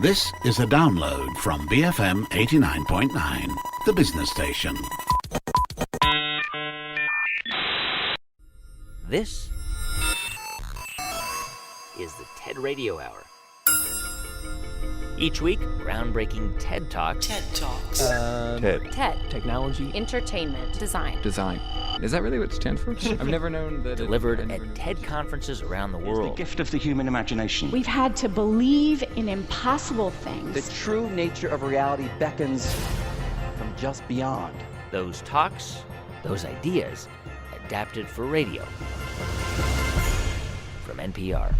This is a download from BFM 89.9, the business station. This is the TED Radio Hour. Each week, groundbreaking TED Talks. TED Talks. TED. Technology. Entertainment. Design. Is that really what it stands for? I've never known that. Delivered at TED conferences around the world. The gift of the human imagination. We've had to believe in impossible things. The true nature of reality beckons from just beyond. Those talks, those ideas, adapted for radio. From NPR.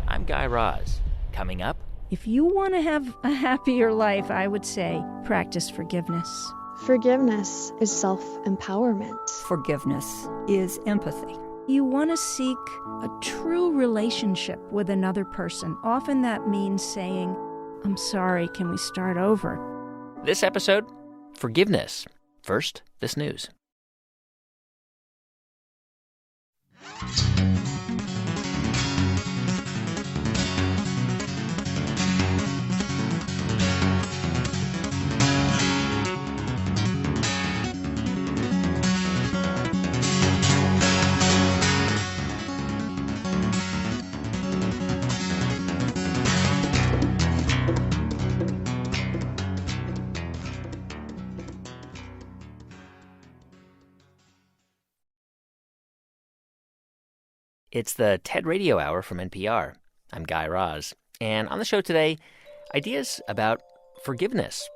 I'm Guy Raz. Coming up, if you want to have a happier life, I would say practice forgiveness. Forgiveness is self-empowerment. Forgiveness is empathy. You want to seek a true relationship with another person. Often that means saying, I'm sorry, can we start over? this episode, forgiveness. First, this news. It's the TED Radio Hour from NPR. I'm Guy Raz. And on the show today, ideas about forgiveness,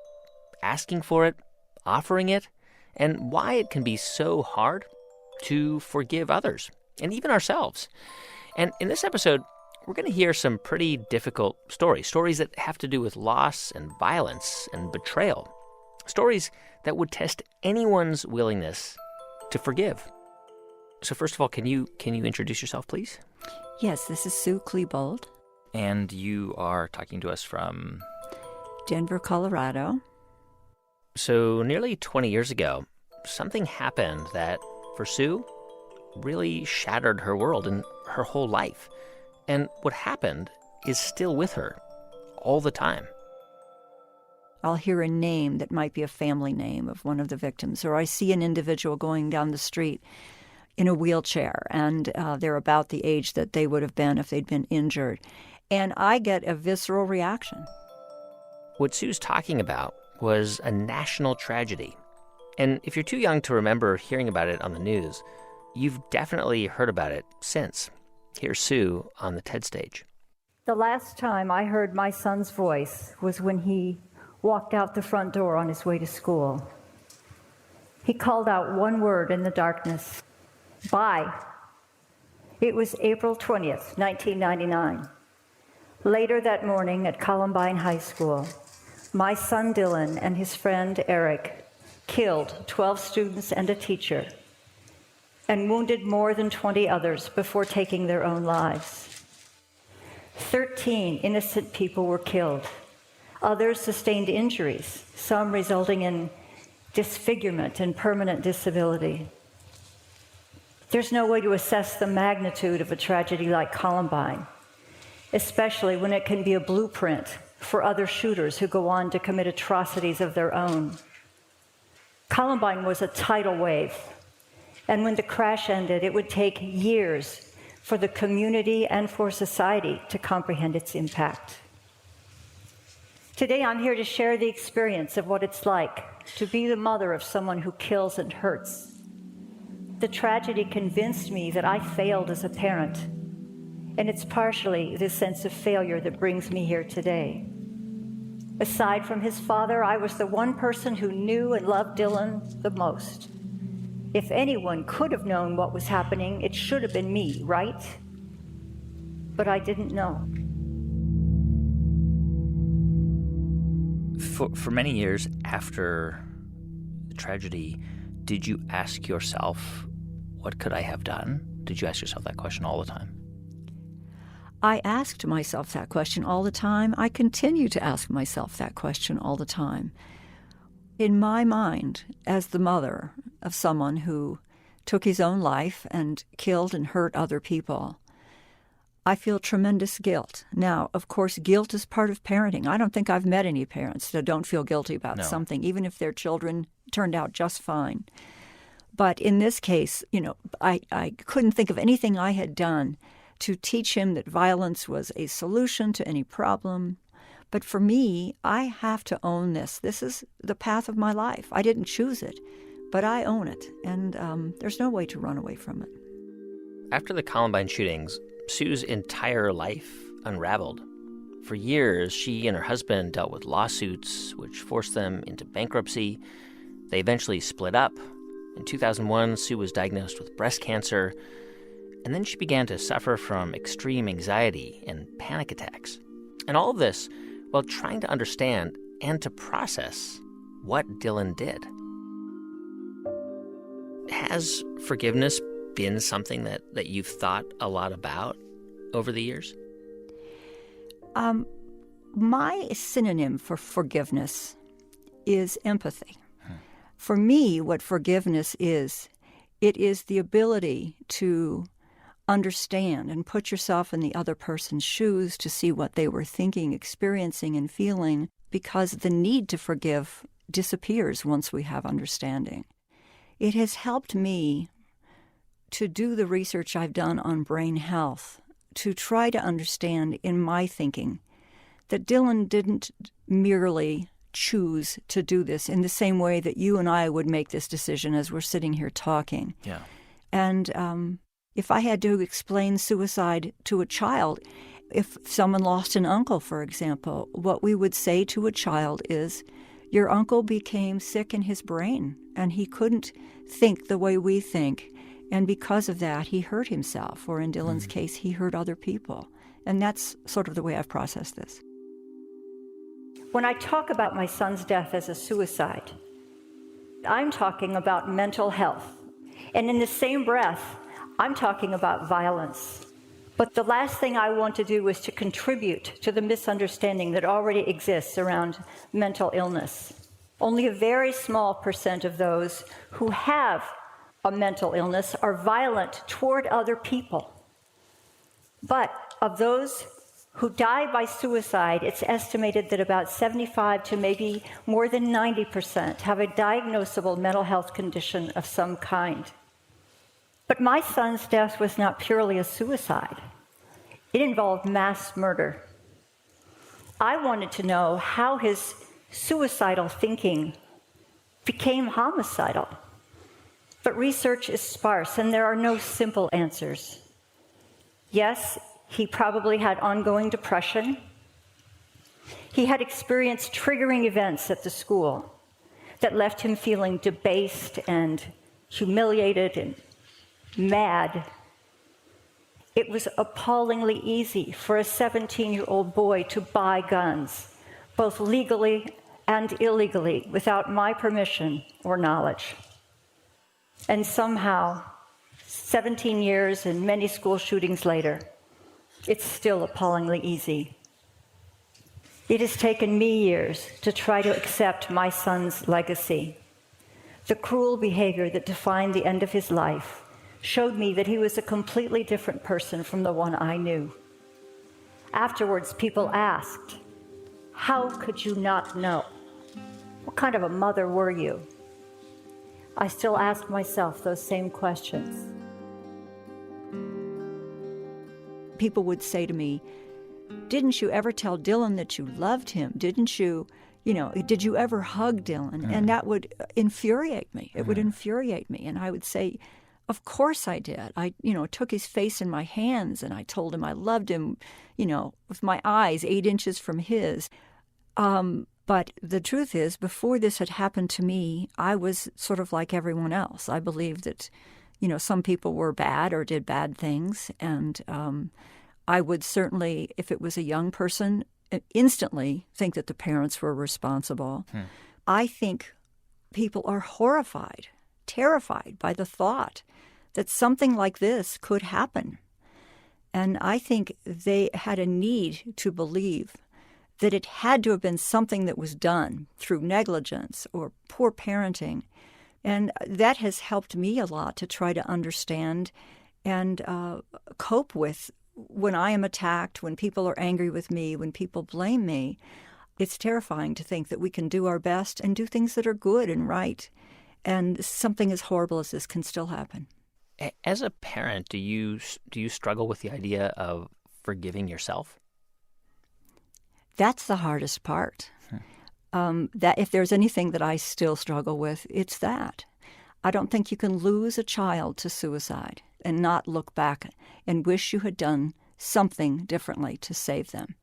asking for it, offering it, and why it can be so hard to forgive others, and even ourselves. And in this episode, we're going to hear some pretty difficult stories that have to do with loss and violence and betrayal, stories that would test anyone's willingness to forgive. So first of all, can you introduce yourself, please? Yes, this is Sue Klebold. And you are talking to us from? Denver, Colorado. So nearly 20 years ago, something happened that, for Sue, really shattered her world and her whole life. And what happened is still with her all the time. I'll hear a name that might be a family name of one of the victims, or I see an individual going down the street in a wheelchair, and they're about the age that they would have been if they'd been injured. And I get a visceral reaction. What Sue's talking about was a national tragedy. And if you're too young to remember hearing about it on the news, you've definitely heard about it since. Here's Sue on the TED stage. The last time I heard my son's voice was when he walked out the front door on his way to school. He called out one word in the darkness. Bye. It was April 20th, 1999. Later that morning at Columbine High School, my son Dylan and his friend Eric killed 12 students and a teacher and wounded more than 20 others before taking their own lives. 13 innocent people were killed. Others sustained injuries, some resulting in disfigurement and permanent disability. There's no way to assess the magnitude of a tragedy like Columbine, especially when it can be a blueprint for other shooters who go on to commit atrocities of their own. Columbine was a tidal wave, and when the crash ended, it would take years for the community and for society to comprehend its impact. Today, I'm here to share the experience of what it's like to be the mother of someone who kills and hurts. The tragedy convinced me that I failed as a parent, and it's partially this sense of failure that brings me here today. Aside from his father, I was the one person who knew and loved Dylan the most. If anyone could have known what was happening, it should have been me, right? But I didn't know. For many years after the tragedy, did you ask yourself, what could I have done? Did you ask yourself that question all the time? I asked myself that question all the time. I continue to ask myself that question all the time. In my mind, as the mother of someone who took his own life and killed and hurt other people, I feel tremendous guilt. Now, of course, guilt is part of parenting. I don't think I've met any parents that don't feel guilty about something, even if their children turned out just fine. But in this case, I couldn't think of anything I had done to teach him that violence was a solution to any problem. But for me, I have to own this. This is the path of my life. I didn't choose it, but I own it. And there's no way to run away from it. After the Columbine shootings, Sue's entire life unraveled. For years, she and her husband dealt with lawsuits, which forced them into bankruptcy. They eventually split up. In 2001, Sue was diagnosed with breast cancer, and then she began to suffer from extreme anxiety and panic attacks. And all of this while trying to understand and to process what Dylan did. Has forgiveness been something that you've thought a lot about over the years? My synonym for forgiveness is empathy. For me, what forgiveness is, it is the ability to understand and put yourself in the other person's shoes to see what they were thinking, experiencing, and feeling, because the need to forgive disappears once we have understanding. It has helped me to do the research I've done on brain health, to try to understand in my thinking that Dylan didn't merely choose to do this in the same way that you and I would make this decision as we're sitting here talking. Yeah. And if I had to explain suicide to a child, if someone lost an uncle, for example, what we would say to a child is, your uncle became sick in his brain and he couldn't think the way we think. And because of that, he hurt himself, or in Dylan's case, he hurt other people. And that's sort of the way I've processed this. When I talk about my son's death as a suicide, I'm talking about mental health. And in the same breath, I'm talking about violence. But the last thing I want to do is to contribute to the misunderstanding that already exists around mental illness. Only a very small percent of those who have a mental illness are violent toward other people. But of those who die by suicide, it's estimated that about 75 to maybe more than 90% have a diagnosable mental health condition of some kind. But my son's death was not purely a suicide. It involved mass murder. I wanted to know how his suicidal thinking became homicidal. But research is sparse, and there are no simple answers. Yes, he probably had ongoing depression. He had experienced triggering events at the school that left him feeling debased and humiliated and mad. It was appallingly easy for a 17-year-old boy to buy guns, both legally and illegally, without my permission or knowledge. And somehow, 17 years and many school shootings later, it's still appallingly easy. It has taken me years to try to accept my son's legacy. The cruel behavior that defined the end of his life showed me that he was a completely different person from the one I knew. Afterwards, people asked, "How could you not know? What kind of a mother were you?" I still ask myself those same questions. People would say to me, "Didn't you ever tell Dylan that you loved him? Did you ever hug Dylan?" And that would infuriate me. It would infuriate me. And I would say, "Of course I did. I took his face in my hands and I told him I loved him, with my eyes 8 inches from his." But the truth is, before this had happened to me, I was sort of like everyone else. I believed that, some people were bad or did bad things. And I would certainly, if it was a young person, instantly think that the parents were responsible. I think people are horrified, terrified by the thought that something like this could happen. And I think they had a need to believe that it had to have been something that was done through negligence or poor parenting. And that has helped me a lot to try to understand and cope with when I am attacked, when people are angry with me, when people blame me, it's terrifying to think that we can do our best and do things that are good and right, and something as horrible as this can still happen. As a parent, do you struggle with the idea of forgiving yourself? That's the hardest part. That if there's anything that I still struggle with, it's that. I don't think you can lose a child to suicide and not look back and wish you had done something differently to save them.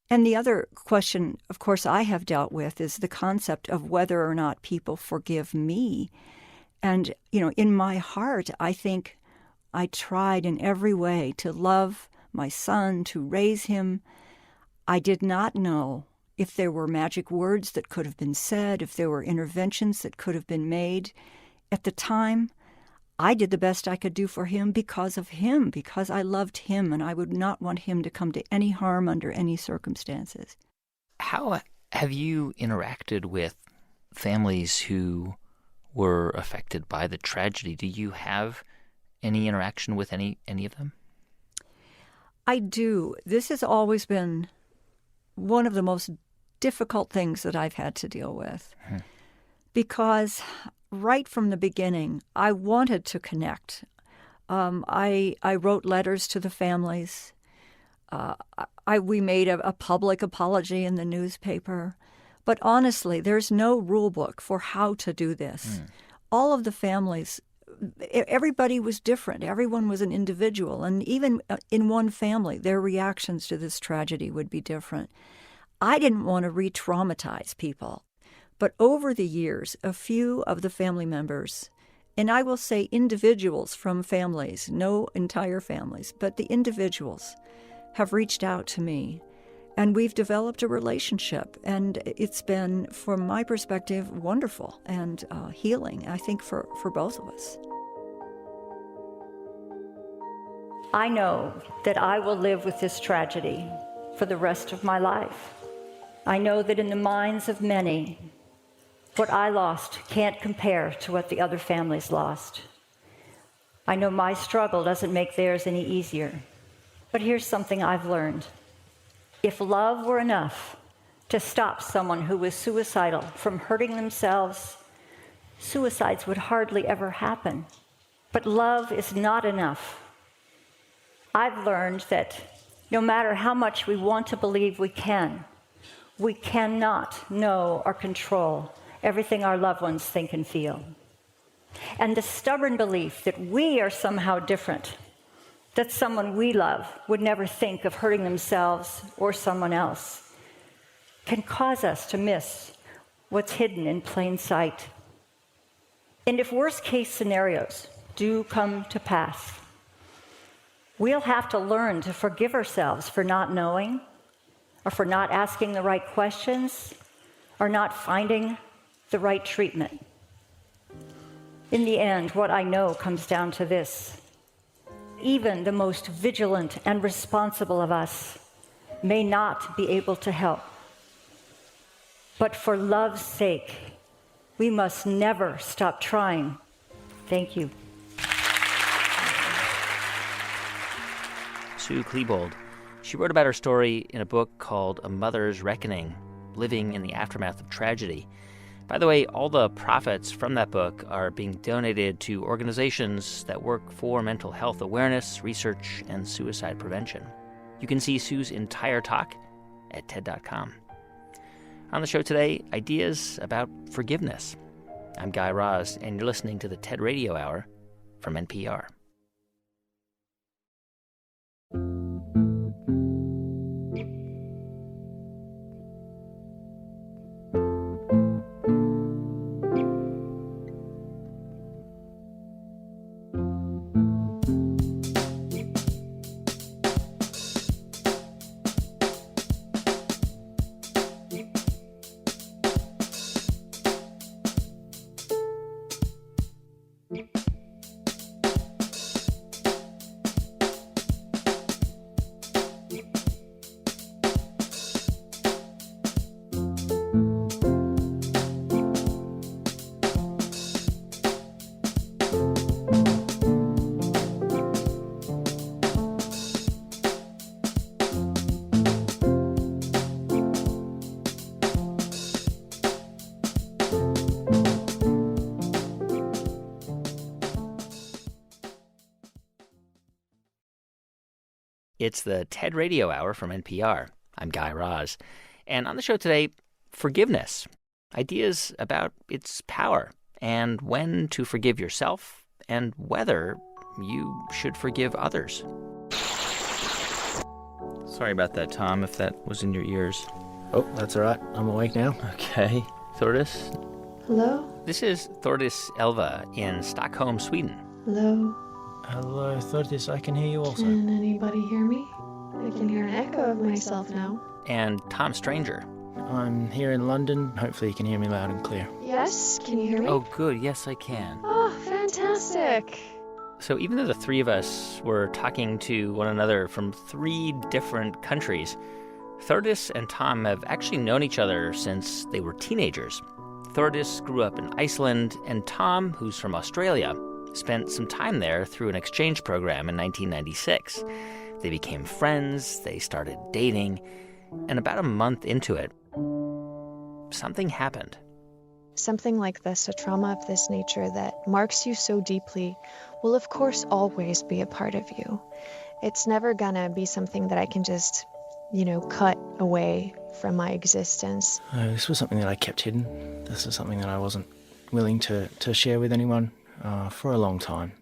And the other question, of course, I have dealt with is the concept of whether or not people forgive me. And, in my heart, I think I tried in every way to love my son, to raise him. I did not know if there were magic words that could have been said, if there were interventions that could have been made. At the time, I did the best I could do for him, because I loved him, and I would not want him to come to any harm under any circumstances. How have you interacted with families who were affected by the tragedy? Do you have any interaction with any of them? I do. This has always been one of the most difficult things that I've had to deal with, because right from the beginning, I wanted to connect. I wrote letters to the families. We made a public apology in the newspaper. But honestly, there's no rule book for how to do this. All of the families, everybody was different. Everyone was an individual. And even in one family, their reactions to this tragedy would be different. I didn't want to re-traumatize people. But over the years, a few of the family members, and I will say individuals from families, no entire families, but the individuals have reached out to me, and we've developed a relationship. And it's been, from my perspective, wonderful and healing, I think, for both of us. I know that I will live with this tragedy for the rest of my life. I know that in the minds of many, what I lost can't compare to what the other families lost. I know my struggle doesn't make theirs any easier. But here's something I've learned. If love were enough to stop someone who was suicidal from hurting themselves, suicides would hardly ever happen. But love is not enough. I've learned that no matter how much we want to believe we cannot know or control everything our loved ones think and feel. And the stubborn belief that we are somehow different, that someone we love would never think of hurting themselves or someone else, can cause us to miss what's hidden in plain sight. And if worst-case scenarios do come to pass, we'll have to learn to forgive ourselves for not knowing, or for not asking the right questions, or not finding the right treatment. In the end, what I know comes down to this. Even the most vigilant and responsible of us may not be able to help. But for love's sake, we must never stop trying. Thank you. Sue Klebold. She wrote about her story in a book called A Mother's Reckoning, Living in the Aftermath of Tragedy. By the way, all the profits from that book are being donated to organizations that work for mental health awareness, research, and suicide prevention. You can see Sue's entire talk at TED.com. On the show today, ideas about forgiveness. I'm Guy Raz, and you're listening to the TED Radio Hour from NPR. It's the TED Radio Hour from NPR. I'm Guy Raz. And on the show today, forgiveness. Ideas about its power and when to forgive yourself and whether you should forgive others. Sorry about that, Tom, if that was in your ears. Oh, that's all right. I'm awake now. Okay. Thordis? Hello? This is Thordis Elva in Stockholm, Sweden. Hello? Hello, Thordis. I can hear you also. Can anybody hear me? I can hear an echo of myself now. And Tom Stranger. I'm here in London. Hopefully you can hear me loud and clear. Yes? Can you hear me? Oh, good. Yes, I can. Oh, fantastic. So even though the three of us were talking to one another from 3 different countries, Thordis and Tom have actually known each other since they were teenagers. Thordis grew up in Iceland, and Tom, who's from Australia, spent some time there through an exchange program in 1996. They became friends, they started dating, and about a month into it, something happened. Something like this, a trauma of this nature that marks you so deeply, will of course always be a part of you. It's never gonna be something that I can just, cut away from my existence. This was something that I kept hidden. This is something that I wasn't willing to share with anyone for a long time.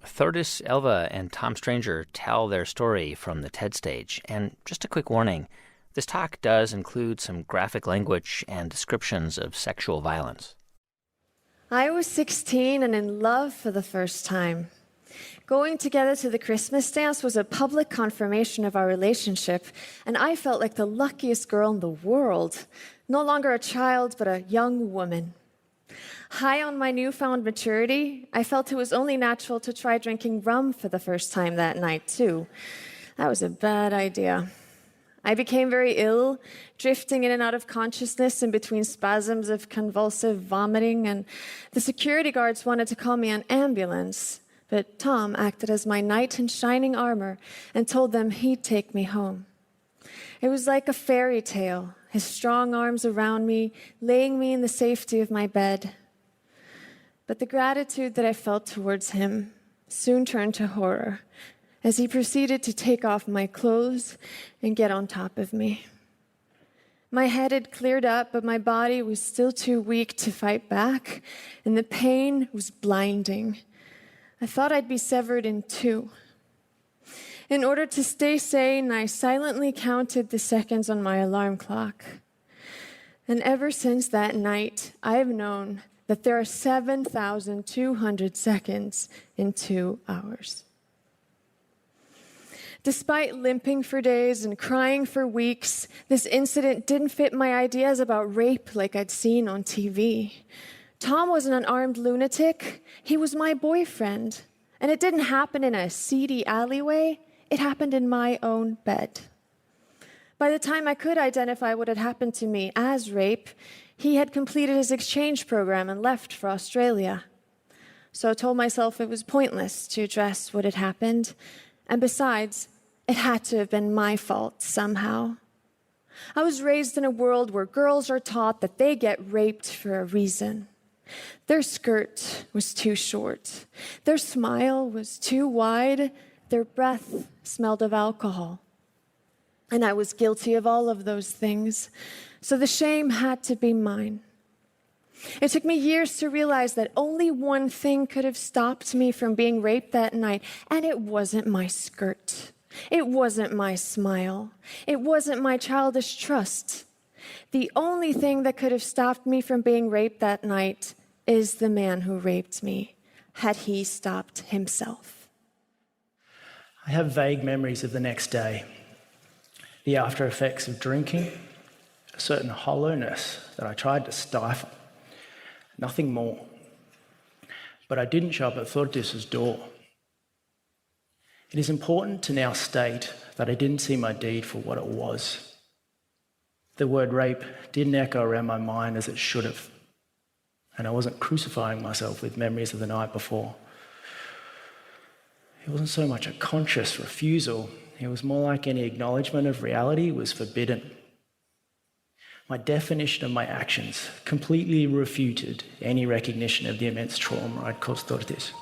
Thordis Elva and Tom Stranger tell their story from the TED stage. And just a quick warning, this talk does include some graphic language and descriptions of sexual violence. I was 16 and in love for the first time. Going together to the Christmas dance was a public confirmation of our relationship, and I felt like the luckiest girl in the world. No longer a child, but a young woman. High on my newfound maturity, I felt it was only natural to try drinking rum for the first time that night, too. That was a bad idea. I became very ill, drifting in and out of consciousness in between spasms of convulsive vomiting, and the security guards wanted to call me an ambulance. But Tom acted as my knight in shining armor and told them he'd take me home. It was like a fairy tale, his strong arms around me, laying me in the safety of my bed. But the gratitude that I felt towards him soon turned to horror as he proceeded to take off my clothes and get on top of me. My head had cleared up, but my body was still too weak to fight back, and the pain was blinding. I thought I'd be severed in 2. In order to stay sane, I silently counted the seconds on my alarm clock. And ever since that night, I've known that there are 7,200 seconds in 2 hours. Despite limping for days and crying for weeks, this incident didn't fit my ideas about rape like I'd seen on TV. Tom wasn't an armed lunatic. He was my boyfriend. And it didn't happen in a seedy alleyway. It happened in my own bed. By the time I could identify what had happened to me as rape, he had completed his exchange program and left for Australia. So I told myself it was pointless to address what had happened. And besides, it had to have been my fault somehow. I was raised in a world where girls are taught that they get raped for a reason. Their skirt was too short. Their smile was too wide. Their breath smelled of alcohol. And I was guilty of all of those things. So the shame had to be mine. It took me years to realize that only one thing could have stopped me from being raped that night, and it wasn't my skirt. It wasn't my smile. It wasn't my childish trust. The only thing that could have stopped me from being raped that night is the man who raped me, had he stopped himself. I have vague memories of the next day, the after effects of drinking, a certain hollowness that I tried to stifle, nothing more. But I didn't show up at Thordis's door. It is important to now state that I didn't see my deed for what it was. The word rape didn't echo around my mind as it should have, and I wasn't crucifying myself with memories of the night before. It wasn't so much a conscious refusal, it was more like any acknowledgement of reality was forbidden. My definition of my actions completely refuted any recognition of the immense trauma I'd caused Thordis.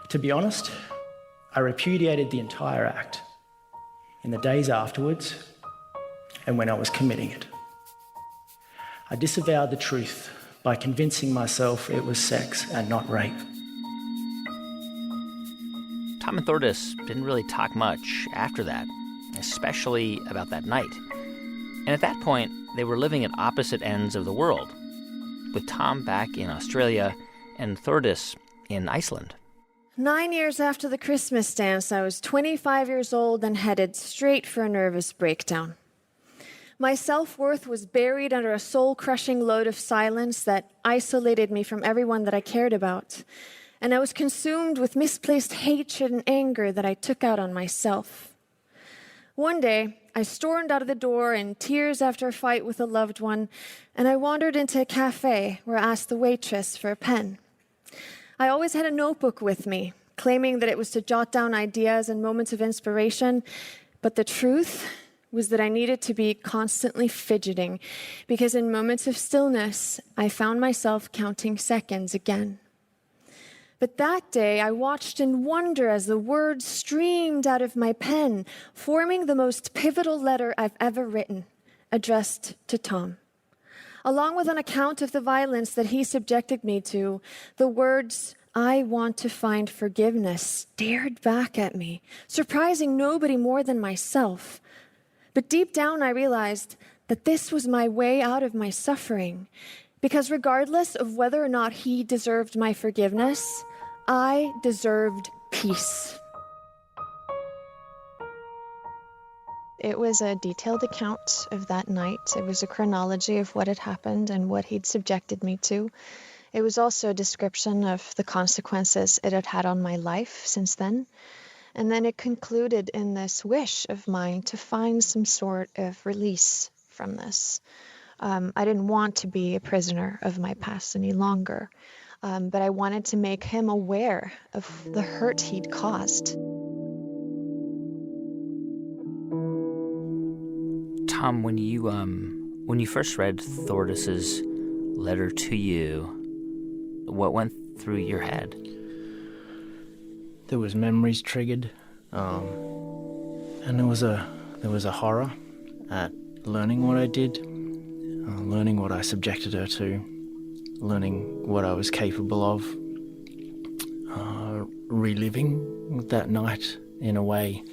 To be honest, I repudiated the entire act in the days afterwards and when I was committing it. I disavowed the truth by convincing myself it was sex and not rape. Tom and Thordis didn't really talk much after that, especially about that night. And at that point, they were living at opposite ends of the world, with Tom back in Australia and Thordis in Iceland. 9 years after the Christmas dance, I was 25 years old and headed straight for a nervous breakdown. My self-worth was buried under a soul-crushing load of silence that isolated me from everyone that I cared about. And I was consumed with misplaced hatred and anger that I took out on myself. One day, I stormed out of the door in tears after a fight with a loved one, and I wandered into a cafe where I asked the waitress for a pen. I always had a notebook with me, claiming that it was to jot down ideas and moments of inspiration, but the truth was that I needed to be constantly fidgeting, because in moments of stillness, I found myself counting seconds again. But that day, I watched in wonder as the words streamed out of my pen, forming the most pivotal letter I've ever written, addressed to Tom. Along with an account of the violence that he subjected me to, the words, "I want to find forgiveness," stared back at me, surprising nobody more than myself. But deep down, I realized that this was my way out of my suffering, because regardless of whether or not he deserved my forgiveness, I deserved peace. It was a detailed account of that night. It was a chronology of what had happened and what he'd subjected me to. It was also a description of the consequences it had had on my life since then. And then it concluded in this wish of mine to find some sort of release from this. I didn't want to be a prisoner of my past any longer, but I wanted to make him aware of the hurt he'd caused. Tom, when you first read Thordis's letter to you, what went through your head? There was memories triggered, and there was a horror at learning what I did, learning what I subjected her to, learning what I was capable of, reliving that night in a way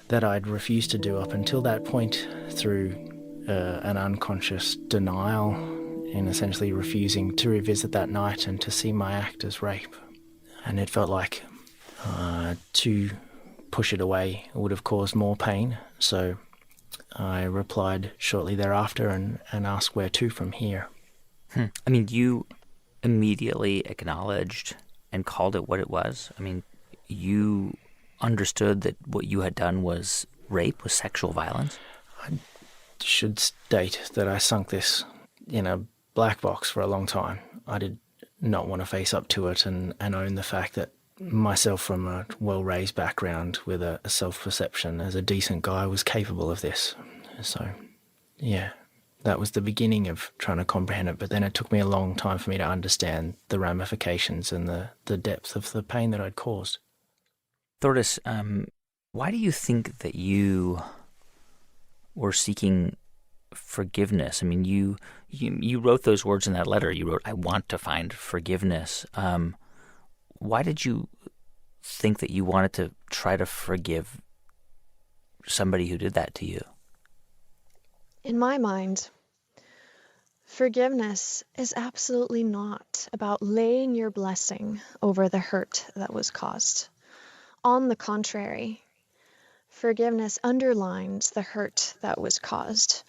that I'd refused to do up until that point through an unconscious denial in essentially refusing to revisit that night and to see my act as rape. And it felt like to push it away would have caused more pain, so I replied shortly thereafter and asked where to from here. I mean, you immediately acknowledged and called it what it was. I mean, you understood that what you had done was rape, was sexual violence? I should state that I sunk this in a black box for a long time. I did not want to face up to it and own the fact that myself from a well-raised background with a self-perception as a decent guy was capable of this. So, yeah, that was the beginning of trying to comprehend it, but then it took me a long time for me to understand the ramifications and the depth of the pain that I'd caused. Thordis, why do you think that you were seeking forgiveness? I mean, you wrote those words in that letter. You wrote, "I want to find forgiveness." Why did you think that you wanted to try to forgive somebody who did that to you? In my mind, forgiveness is absolutely not about laying your blessing over the hurt that was caused. On the contrary, forgiveness underlines the hurt that was caused,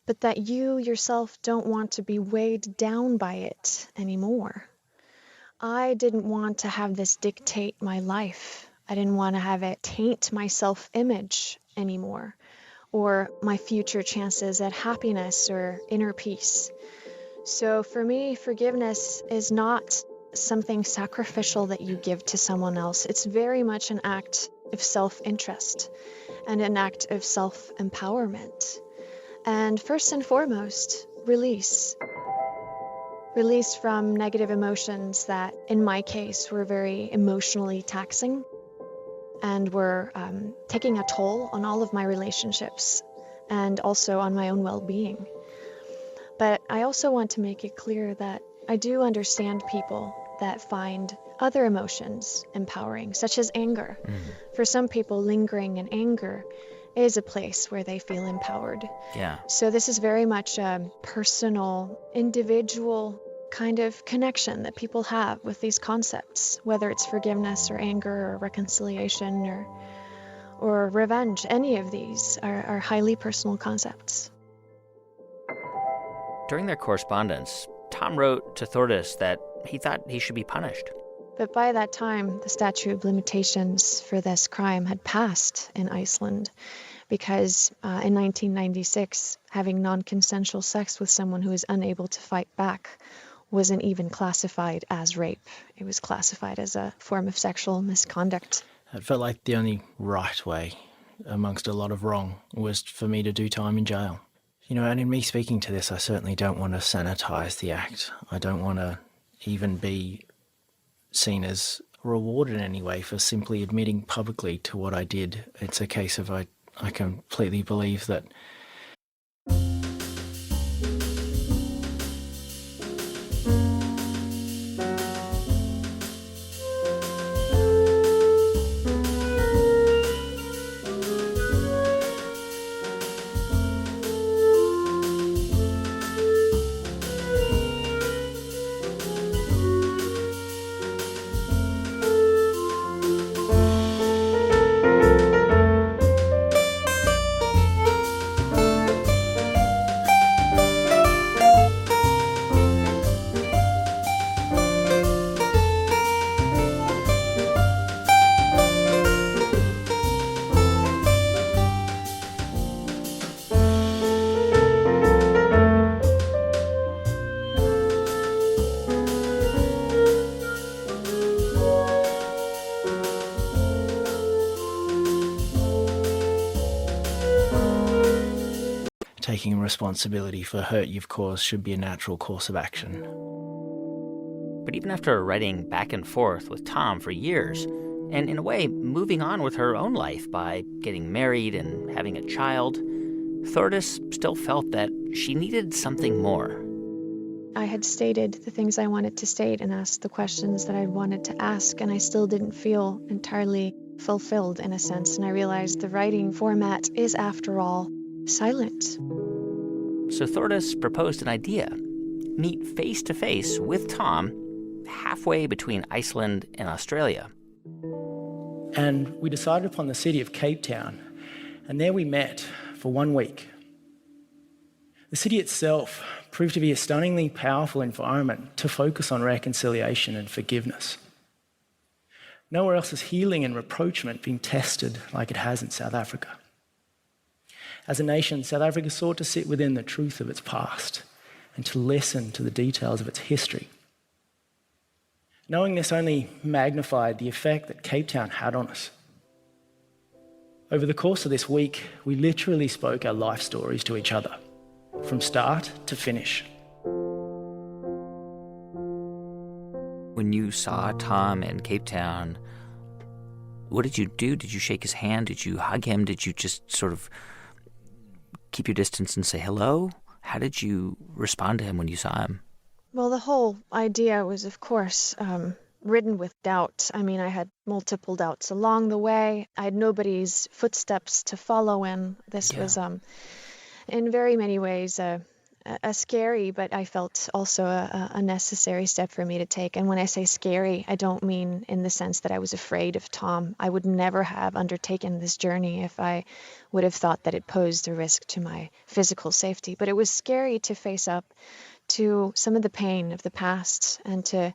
but that you yourself don't want to be weighed down by it anymore. I didn't want to have this dictate my life. I didn't want to have it taint my self-image anymore, or my future chances at happiness or inner peace. So for me, forgiveness is not something sacrificial that you give to someone else. It's very much an act of self-interest and an act of self-empowerment. And first and foremost, release. Release from negative emotions that, in my case, were very emotionally taxing. and were taking a toll on all of my relationships and also on my own well-being. But I also want to make it clear that I do understand people that find other emotions empowering, such as anger. For some people, lingering in anger is a place where they feel empowered. Yeah. So this is very much a personal, individual kind of connection that people have with these concepts, whether it's forgiveness or anger or reconciliation or revenge. Any of these are highly personal concepts. During their correspondence, Tom wrote to Thordis that he thought he should be punished. But by that time, the statute of limitations for this crime had passed in Iceland, because in 1996, having non-consensual sex with someone who is unable to fight back wasn't even classified as rape. It was classified as a form of sexual misconduct. It felt like the only right way, amongst a lot of wrong, was for me to do time in jail. You know, and in me speaking to this, I certainly don't want to sanitise the act. I don't want to even be seen as rewarded in any way for simply admitting publicly to what I did. It's a case of I completely believe that taking responsibility for hurt you've caused should be a natural course of action. But even after writing back and forth with Tom for years, and in a way moving on with her own life by getting married and having a child, Thordis still felt that she needed something more. I had stated the things I wanted to state and asked the questions that I wanted to ask, and I still didn't feel entirely fulfilled in a sense. And I realized the writing format is, after all, silent. So Thordis proposed an idea: meet face-to-face with Tom halfway between Iceland and Australia. And we decided upon the city of Cape Town, and there we met for 1 week. The city itself proved to be a stunningly powerful environment to focus on reconciliation and forgiveness. Nowhere else has healing and rapprochement been tested like it has in South Africa. As a nation, South Africa sought to sit within the truth of its past and to listen to the details of its history. Knowing this only magnified the effect that Cape Town had on us. Over the course of this week, we literally spoke our life stories to each other, from start to finish. When you saw Tom in Cape Town, what did you do? Did you shake his hand? Did you hug him? Did you just sort of keep your distance and say hello? How did you respond to him when you saw him? Well, the whole idea was, of course, ridden with doubt. I mean, I had multiple doubts along the way. I had nobody's footsteps to follow in. This was, in very many ways, a scary, but I felt also a necessary step for me to take. And when I say scary, I don't mean in the sense that I was afraid of Tom. I would never have undertaken this journey if I would have thought that it posed a risk to my physical safety. But it was scary to face up to some of the pain of the past and to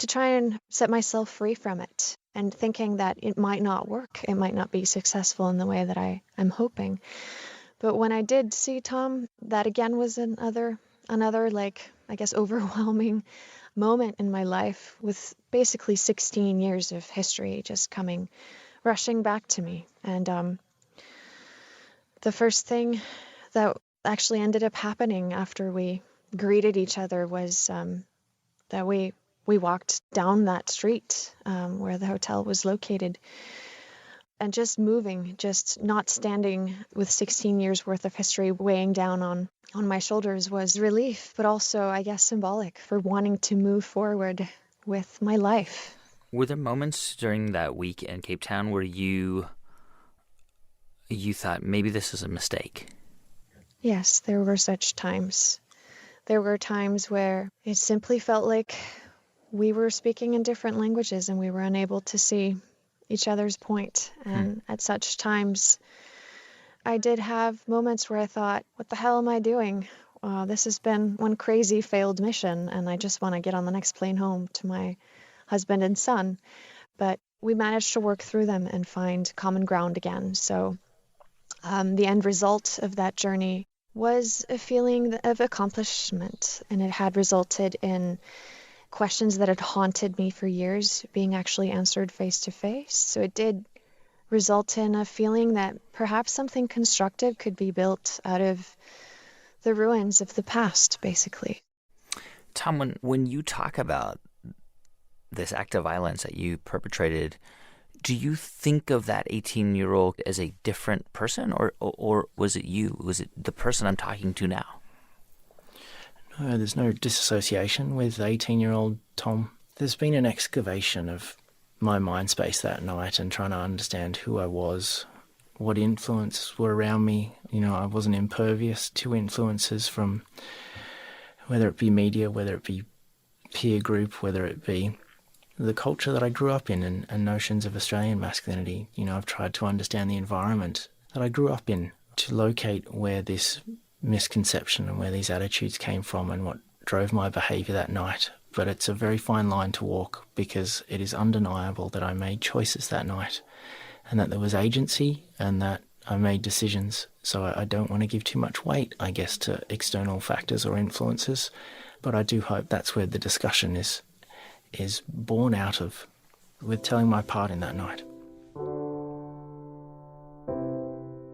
try and set myself free from it, and thinking that it might not work. It might not be successful in the way that I'm hoping. But when I did see Tom, that again was another like, I guess, overwhelming moment in my life, with basically 16 years of history just rushing back to me. And the first thing that actually ended up happening after we greeted each other was that we walked down that street where the hotel was located. and just moving, just not standing with 16 years worth of history weighing down on my shoulders was relief, but also, I guess, symbolic for wanting to move forward with my life. Were there moments during that week in Cape Town where you thought maybe this is a mistake? Yes, there were such times. There were times where it simply felt like we were speaking in different languages and we were unable to see each other's point. And at such times, I did have moments where I thought, what the hell am I doing? This has been one crazy failed mission, and I just want to get on the next plane home to my husband and son. But we managed to work through them and find common ground again. So the end result of that journey was a feeling of accomplishment, and it had resulted in questions that had haunted me for years being actually answered face to face. So it did result in a feeling that perhaps something constructive could be built out of the ruins of the past, basically. Tom, when you talk about this act of violence that you perpetrated, do you think of that 18-year-old as a different person, or was it you? Was it the person I'm talking to now? No, there's no disassociation with 18-year-old Tom. There's been an excavation of my mind space that night and trying to understand who I was, what influences were around me. You know, I wasn't impervious to influences from whether it be media, whether it be peer group, whether it be the culture that I grew up in and notions of Australian masculinity. You know, I've tried to understand the environment that I grew up in to locate where this misconception and where these attitudes came from and what drove my behaviour that night. But it's a very fine line to walk, because it is undeniable that I made choices that night and that there was agency and that I made decisions. So I don't want to give too much weight, I guess, to external factors or influences, but I do hope that's where the discussion is born out of, with telling my part in that night.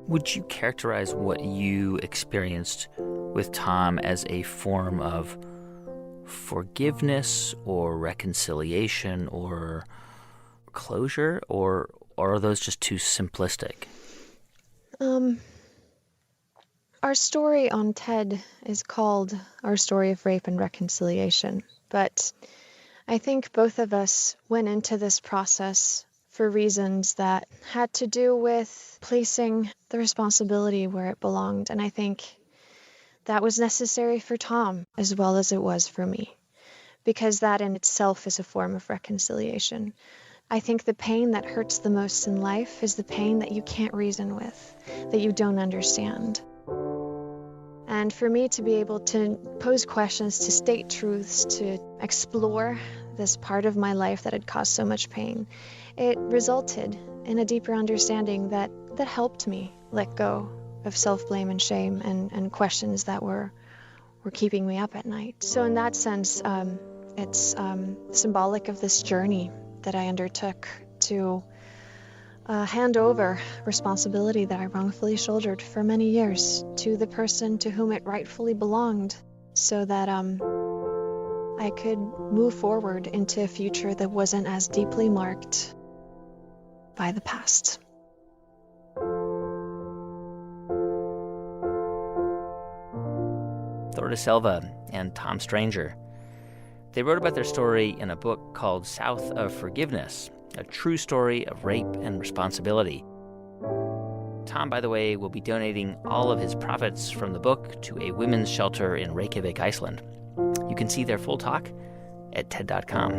Would you characterize what you experienced with Tom as a form of forgiveness or reconciliation or closure, or are those just too simplistic? Our story on TED is called Our Story of Rape and Reconciliation, but I think both of us went into this process for reasons that had to do with placing the responsibility where it belonged. And I think that was necessary for Tom as well as it was for me, because that in itself is a form of reconciliation. I think the pain that hurts the most in life is the pain that you can't reason with, that you don't understand. And for me to be able to pose questions, to state truths, to explore this part of my life that had caused so much pain, it resulted in a deeper understanding that helped me let go of self-blame and shame and questions that were keeping me up at night. So in that sense, it's symbolic of this journey that I undertook to hand over responsibility that I wrongfully shouldered for many years to the person to whom it rightfully belonged, so that I could move forward into a future that wasn't as deeply marked by the past. Thor de Silva and Tom Stranger. They wrote about their story in a book called South of Forgiveness, a true story of rape and responsibility. Tom, by the way, will be donating all of his profits from the book to a women's shelter in Reykjavik, Iceland. You can see their full talk at TED.com.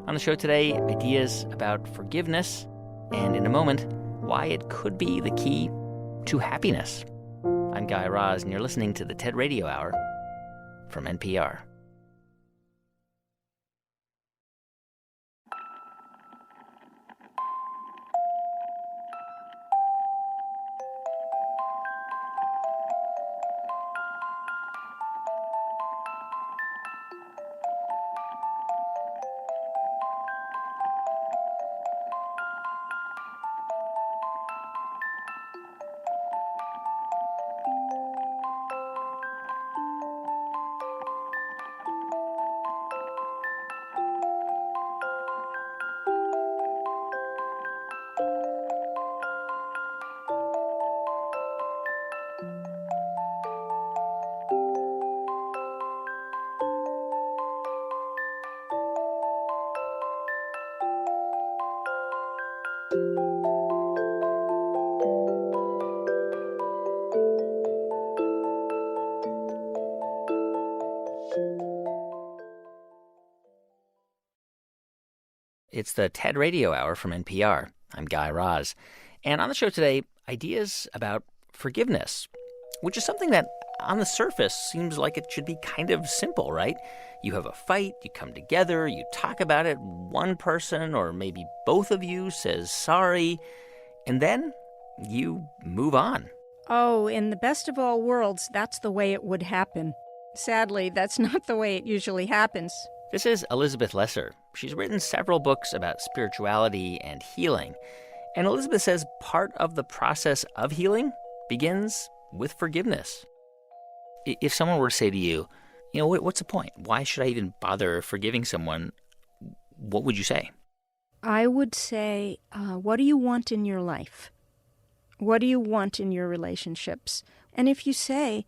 On the show today, ideas about forgiveness, and in a moment, why it could be the key to happiness. I'm Guy Raz, and you're listening to the TED Radio Hour from NPR. It's the TED Radio Hour from NPR. I'm Guy Raz. And on the show today, ideas about forgiveness, which is something that on the surface seems like it should be kind of simple, right? You have a fight, you come together, you talk about it, one person or maybe both of you says sorry, and then you move on. Oh, in the best of all worlds, that's the way it would happen. Sadly, that's not the way it usually happens. This is Elizabeth Lesser. She's written several books about spirituality and healing. And Elizabeth says part of the process of healing begins with forgiveness. If someone were to say to you, what's the point? Why should I even bother forgiving someone? What would you say? I would say, what do you want in your life? What do you want in your relationships? And if you say,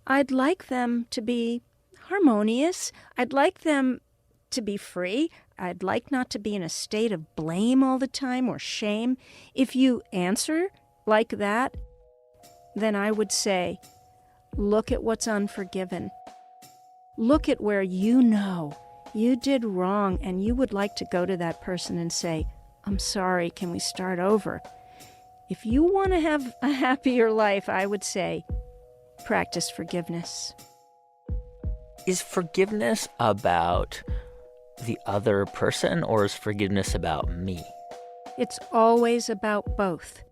I'd like them to be harmonious, I'd like them to be free, I'd like not to be in a state of blame all the time or shame. If you answer like that, then I would say, look at what's unforgiven. Look at where you know you did wrong and you would like to go to that person and say, I'm sorry, can we start over? If you want to have a happier life, I would say, practice forgiveness. Is forgiveness about the other person, or is forgiveness about me? It's always about both.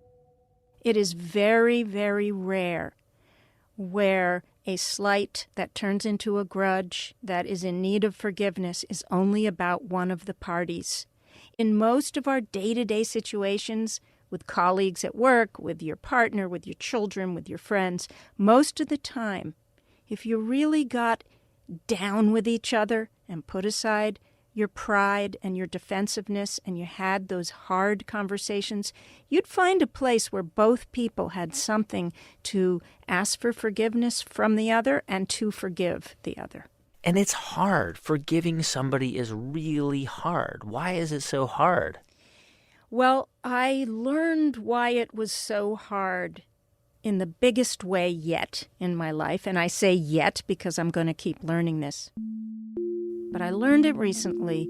It is very, very rare where a slight that turns into a grudge that is in need of forgiveness is only about one of the parties. In most of our day-to-day situations, with colleagues at work, with your partner, with your children, with your friends, most of the time, if you really got down with each other and put aside your pride and your defensiveness and you had those hard conversations, you'd find a place where both people had something to ask for forgiveness from the other and to forgive the other. And it's hard. Forgiving somebody is really hard. Why is it so hard? Well, I learned why it was so hard in the biggest way yet in my life. And I say yet because I'm going to keep learning this. But I learned it recently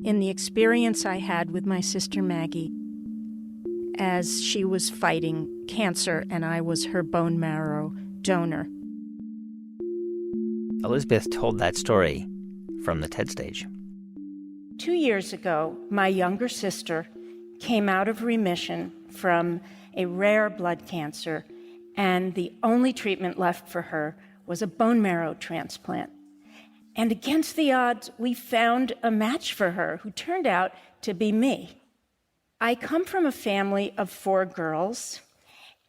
in the experience I had with my sister Maggie as she was fighting cancer and I was her bone marrow donor. Elizabeth told that story from the TED stage. 2 years ago, my younger sister came out of remission from a rare blood cancer, and the only treatment left for her was a bone marrow transplant. And against the odds, we found a match for her who turned out to be me. I come from a family of 4 girls,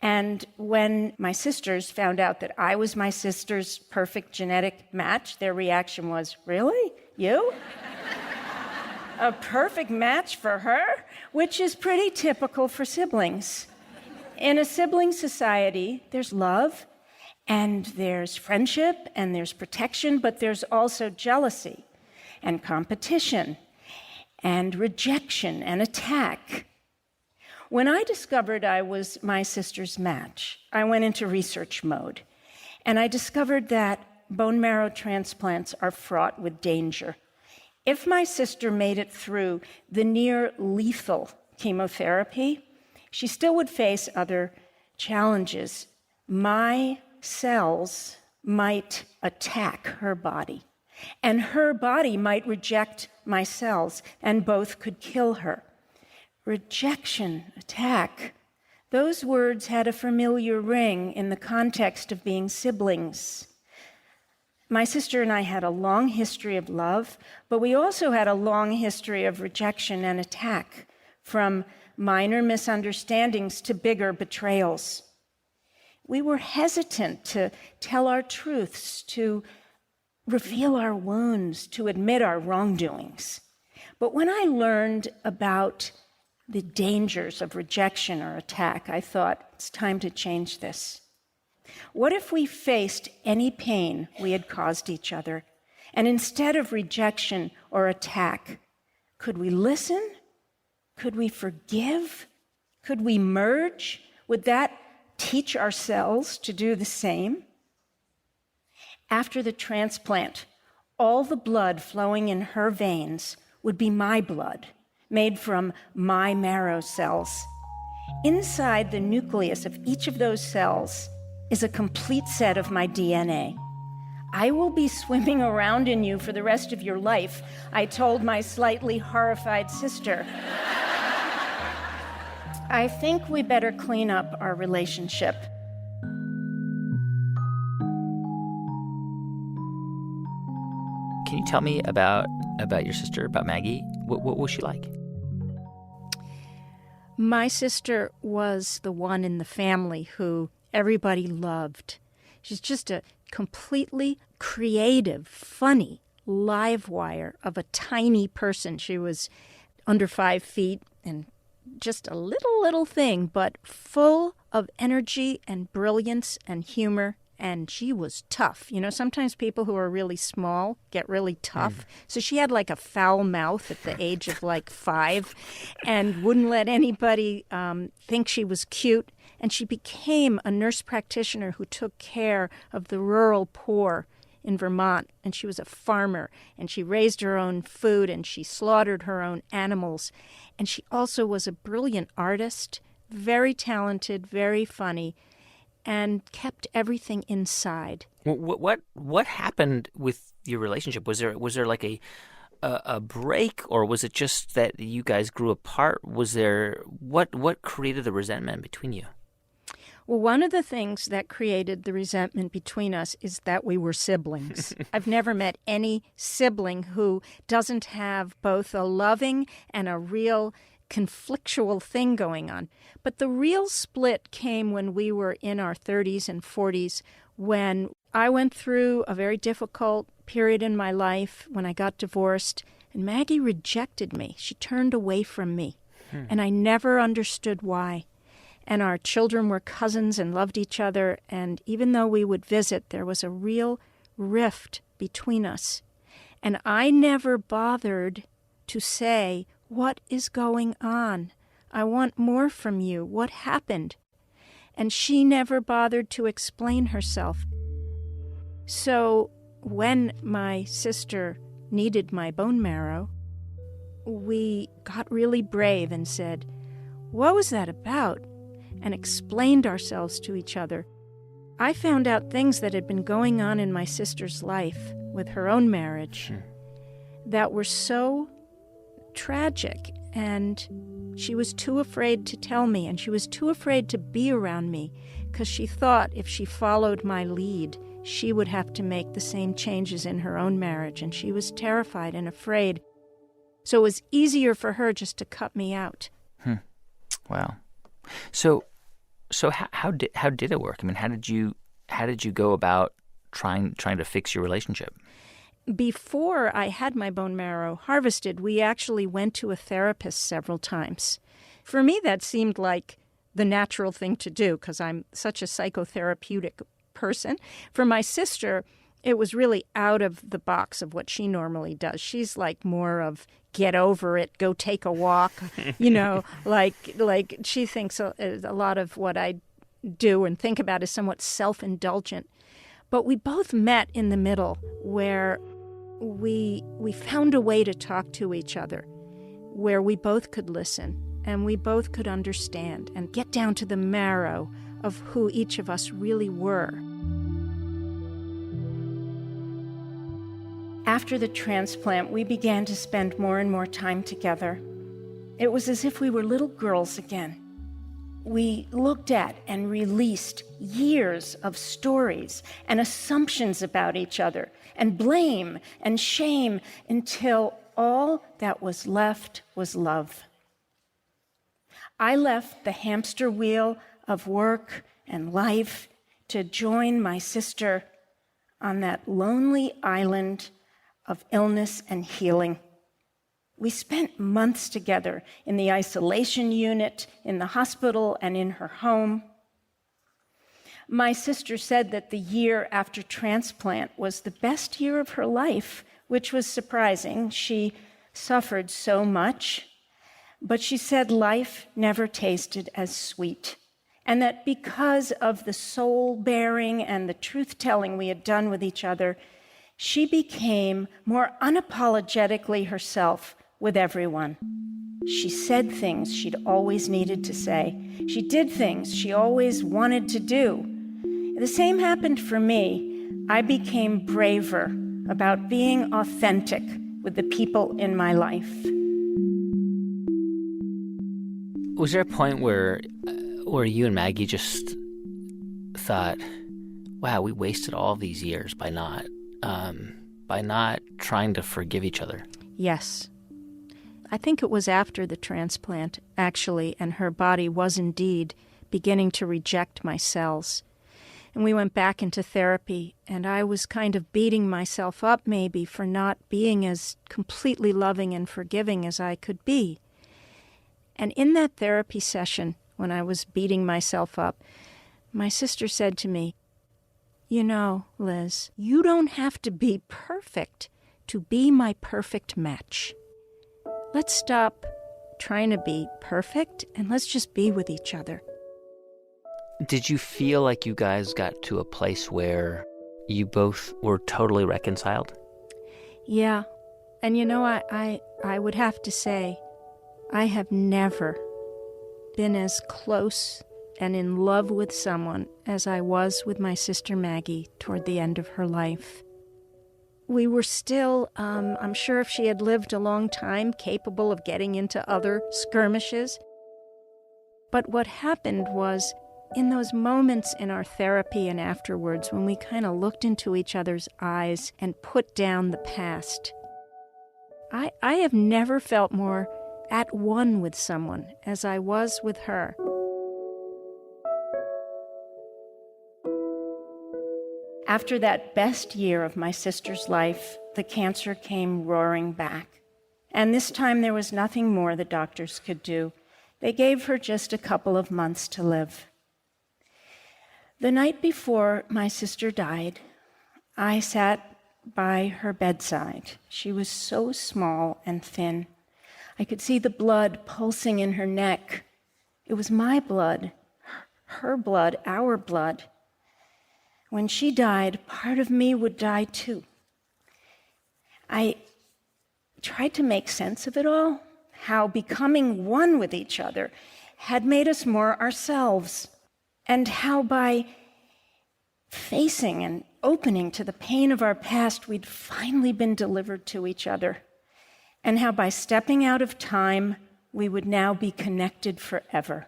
and when my sisters found out that I was my sister's perfect genetic match, their reaction was, "Really? You? A perfect match for her?" Which is pretty typical for siblings. In a sibling society, there's love, and there's friendship, and there's protection, but there's also jealousy, and competition, and rejection, and attack. When I discovered I was my sister's match, I went into research mode, and I discovered that bone marrow transplants are fraught with danger. If my sister made it through the near lethal chemotherapy, she still would face other challenges. My cells might attack her body, and her body might reject my cells, and both could kill her. Rejection, attack, those words had a familiar ring in the context of being siblings. My sister and I had a long history of love, but we also had a long history of rejection and attack, from minor misunderstandings to bigger betrayals. We were hesitant to tell our truths, to reveal our wounds, to admit our wrongdoings. But when I learned about the dangers of rejection or attack, I thought, it's time to change this. What if we faced any pain we had caused each other, and instead of rejection or attack, could we listen? Could we forgive? Could we merge? Would that teach ourselves to do the same? After the transplant, all the blood flowing in her veins would be my blood, made from my marrow cells. Inside the nucleus of each of those cells is a complete set of my DNA. I will be swimming around in you for the rest of your life, I told my slightly horrified sister. I think we better clean up our relationship. Can you tell me about your sister, about Maggie? What was she like? My sister was the one in the family who everybody loved. She's just a completely creative, funny, live wire of a tiny person. She was under 5 feet and just a little thing, but full of energy and brilliance and humor. And she was tough. You know, sometimes people who are really small get really tough. So she had like a foul mouth at the age of like 5 and wouldn't let anybody think she was cute. And she became a nurse practitioner who took care of the rural poor in Vermont. And she was a farmer. And she raised her own food and she slaughtered her own animals. And she also was a brilliant artist, very talented, very funny, and kept everything inside. What happened with your relationship? Was there like a break, or was it just that you guys grew apart? Was there what created the resentment between you? Well, one of the things that created the resentment between us is that we were siblings. I've never met any sibling who doesn't have both a loving and a real conflictual thing going on. But the real split came when we were in our 30s and 40s, when I went through a very difficult period in my life when I got divorced, and Maggie rejected me. She turned away from me, and I never understood why. And our children were cousins and loved each other, and even though we would visit, there was a real rift between us. And I never bothered to say, "What is going on? I want more from you. What happened?" And she never bothered to explain herself. So when my sister needed my bone marrow, we got really brave and said, "What was that about?" and explained ourselves to each other. I found out things that had been going on in my sister's life with her own marriage that were so tragic, and she was too afraid to tell me, and she was too afraid to be around me because she thought if she followed my lead, she would have to make the same changes in her own marriage, and she was terrified and afraid. So it was easier for her just to cut me out. Wow. So how did it work? I mean, how did you go about trying to fix your relationship? Before I had my bone marrow harvested, we actually went to a therapist several times. For me, that seemed like the natural thing to do because I'm such a psychotherapeutic person. For my sister, it was really out of the box of what she normally does. She's like more of get over it, go take a walk, like she thinks a lot of what I do and think about is somewhat self-indulgent. But we both met in the middle where we found a way to talk to each other, where we both could listen and we both could understand and get down to the marrow of who each of us really were. After the transplant, we began to spend more and more time together. It was as if we were little girls again. We looked at and released years of stories and assumptions about each other, and blame and shame, until all that was left was love. I left the hamster wheel of work and life to join my sister on that lonely island of illness and healing. We spent months together in the isolation unit, in the hospital, and in her home. My sister said that the year after transplant was the best year of her life, which was surprising. She suffered so much, but she said life never tasted as sweet, and that because of the soul-bearing and the truth-telling we had done with each other, she became more unapologetically herself with everyone. She said things she'd always needed to say. She did things she always wanted to do. The same happened for me. I became braver about being authentic with the people in my life. Was there a point where you and Maggie just thought, wow, we wasted all these years by not trying to forgive each other? Yes. I think it was after the transplant, actually, and her body was indeed beginning to reject my cells. And we went back into therapy, and I was kind of beating myself up maybe for not being as completely loving and forgiving as I could be. And in that therapy session, when I was beating myself up, my sister said to me, "You know, Liz, you don't have to be perfect to be my perfect match. Let's stop trying to be perfect and let's just be with each other." Did you feel like you guys got to a place where you both were totally reconciled? Yeah. And you know, I would have to say, I have never been as close and in love with someone as I was with my sister Maggie toward the end of her life. We were still, I'm sure if she had lived a long time, capable of getting into other skirmishes. But what happened was, in those moments in our therapy and afterwards, when we kind of looked into each other's eyes and put down the past, I have never felt more at one with someone as I was with her. After that best year of my sister's life, the cancer came roaring back. And this time there was nothing more the doctors could do. They gave her just a couple of months to live. The night before my sister died, I sat by her bedside. She was so small and thin. I could see the blood pulsing in her neck. It was my blood, her blood, our blood. When she died, part of me would die too. I tried to make sense of it all, how becoming one with each other had made us more ourselves, and how by facing and opening to the pain of our past, we'd finally been delivered to each other, and how by stepping out of time, we would now be connected forever.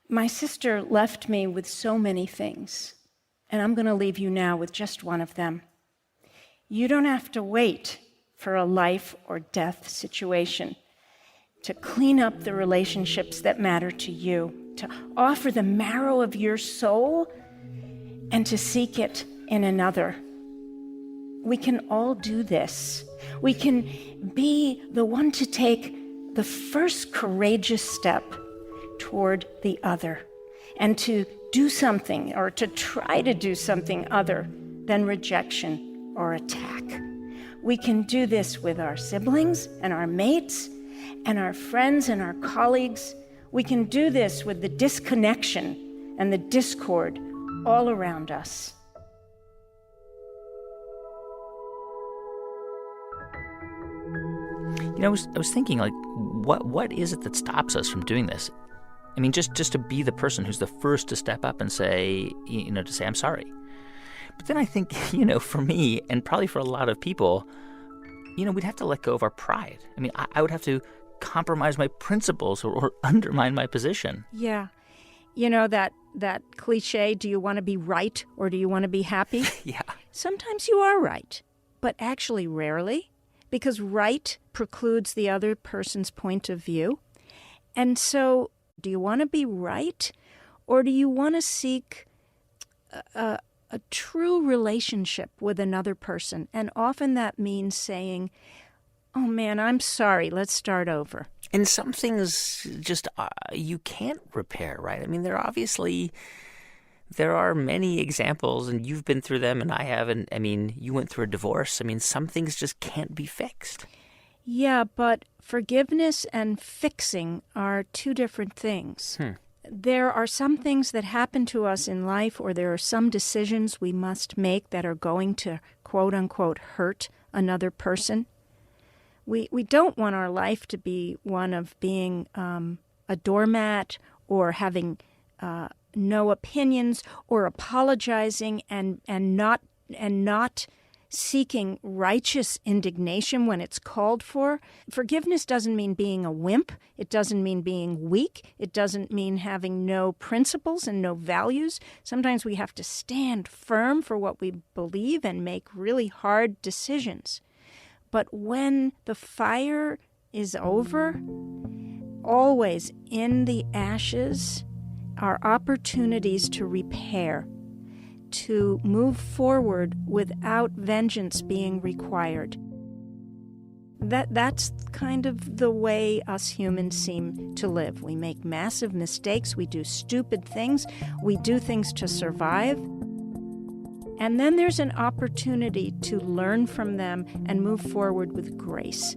My sister left me with so many things, and I'm going to leave you now with just one of them. You don't have to wait for a life or death situation to clean up the relationships that matter to you, to offer the marrow of your soul, and to seek it in another. We can all do this. We can be the one to take the first courageous step toward the other, and to do something or to try to do something other than rejection or attack. We can do this with our siblings and our mates and our friends and our colleagues. We can do this with the disconnection and the discord all around us. You know, I was thinking, like, what is it that stops us from doing this? I mean, just to be the person who's the first to step up and say, to say, I'm sorry. But then I think, for me, and probably for a lot of people, we'd have to let go of our pride. I mean, I would have to compromise my principles or undermine my position. Yeah. That cliche, do you want to be right or do you want to be happy? Yeah. Sometimes you are right, but actually rarely, because right precludes the other person's point of view. And so, do you want to be right, or do you want to seek a true relationship with another person? And often that means saying, oh man, I'm sorry, let's start over. And some things just you can't repair, right? I mean, there are obviously there are many examples, and you've been through them, and I haven't. I mean, you went through a divorce. I mean, some things just can't be fixed. Yeah, but forgiveness and fixing are two different things. There are some things that happen to us in life, or there are some decisions we must make that are going to, quote-unquote, hurt another person. We don't want our life to be one of being a doormat or having no opinions or apologizing and not seeking righteous indignation when it's called for. Forgiveness doesn't mean being a wimp. It doesn't mean being weak. It doesn't mean having no principles and no values. Sometimes we have to stand firm for what we believe and make really hard decisions. But when the fire is over, always in the ashes are opportunities to repair, to move forward without vengeance being required. That's kind of the way us humans seem to live. We make massive mistakes, we do stupid things, we do things to survive, and then there's an opportunity to learn from them and move forward with grace.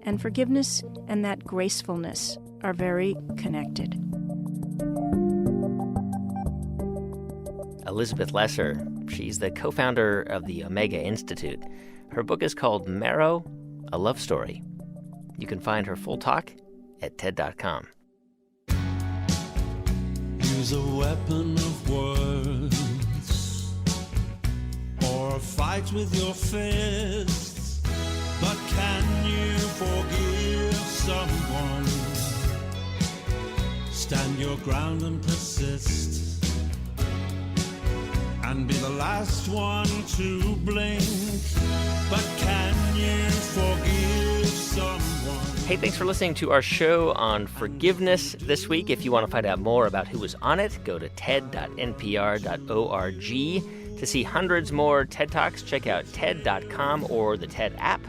And forgiveness and that gracefulness are very connected. Elizabeth Lesser, she's the co-founder of the Omega Institute. Her book is called Marrow, A Love Story. You can find her full talk at TED.com. Use a weapon of words or fight with your fists, but can you forgive someone? Stand your ground and persist, and be the last one to blink. But can you forgive someone? Hey, thanks for listening to our show on forgiveness this week. If you want to find out more about who was on it, go to ted.npr.org. To see hundreds more TED Talks, check out TED.com or the TED app.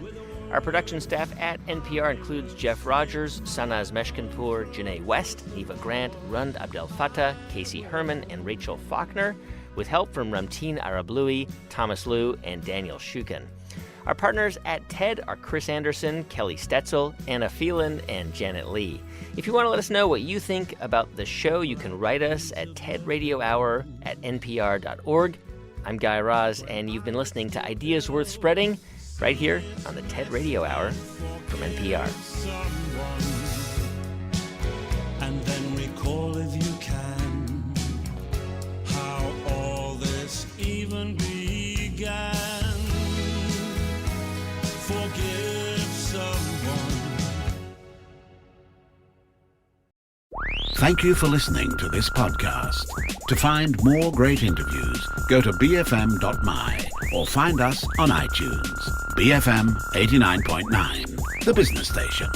Our production staff at NPR includes Jeff Rogers, Sanaz Meshkinpour, Janae West, Neva Grant, Rund Abdel Fattah, Casey Herman, and Rachel Faulkner, with help from Ramteen Arablouei, Thomas Liu, and Daniel Shukin. Our partners at TED are Chris Anderson, Kelly Stetzel, Anna Phelan, and Janet Lee. If you want to let us know what you think about the show, you can write us at tedradiohour@npr.org. I'm Guy Raz, and you've been listening to Ideas Worth Spreading right here on the TED Radio Hour from NPR. And then recall if you can how all this even began. Forgive someone. Thank you for listening to this podcast. To find more great interviews, go to bfm.my or find us on iTunes. BFM 89.9, the business station.